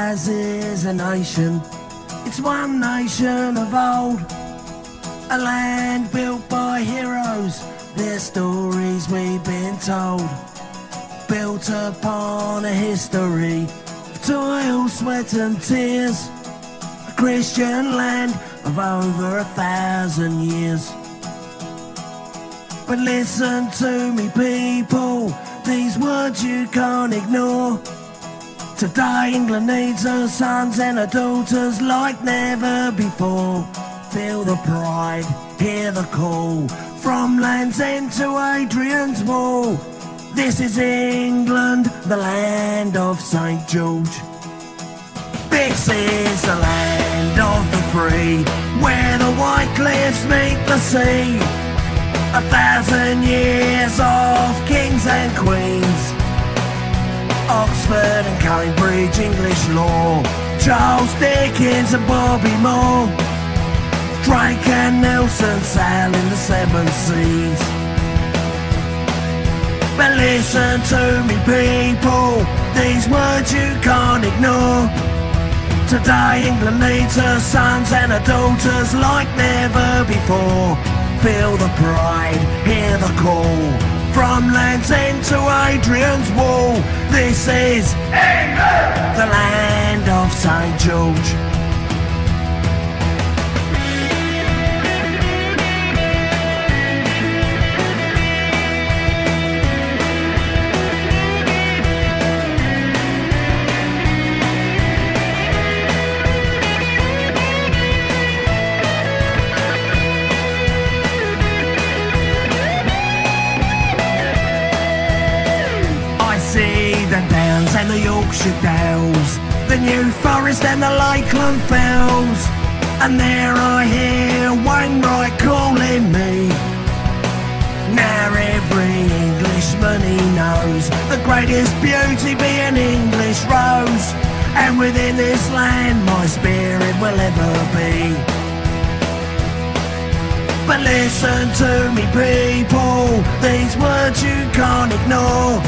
ours is a nation. It's one nation of old, a land built by heroes, their stories we've been told, built upon a history of toil, sweat and tears, a Christian land of over 1,000 years. But listen to me people, these words you can't ignore. Today England needs her sons and her daughters like never before. Feel the pride, hear the call, from Land's End to Adrian's Wall. This is England, the land of St George. This is the land of the free, where the white cliffs meet the sea. 1,000 years of kings and queens, Oxford and Cambridge English law, Charles Dickens and Bobby Moore, Drake and Nelson sailing the 7 seas. But listen to me people, these words you can't ignore. Today England needs her sons and her daughters like never before. Feel the pride, hear the call, from Land's End to Adrian's Wall. This is England, the land of St George. The Downs and the Yorkshire Dales, the New Forest and the Lakeland Fells, and there I hear Wainwright calling me. Now every Englishman he knows the greatest beauty be an English rose, and within this land my spirit will ever be. But listen to me people, these words you can't ignore.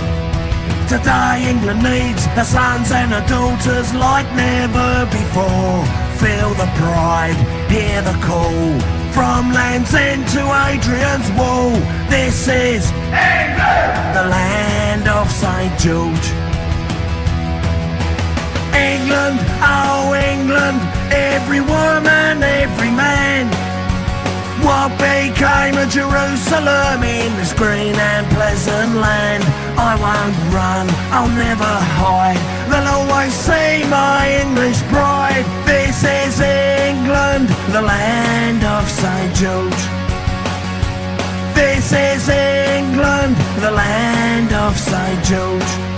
Today England needs her sons and her daughters like never before. Feel the pride, hear the call, from Land's End to Adrian's Wall. This is England, the land of St George. England, oh England, every woman, every man. What became of Jerusalem in this green and pleasant land? I won't run, I'll never hide, they'll always see my English pride. This is England, the land of St George. This is England, the land of St George.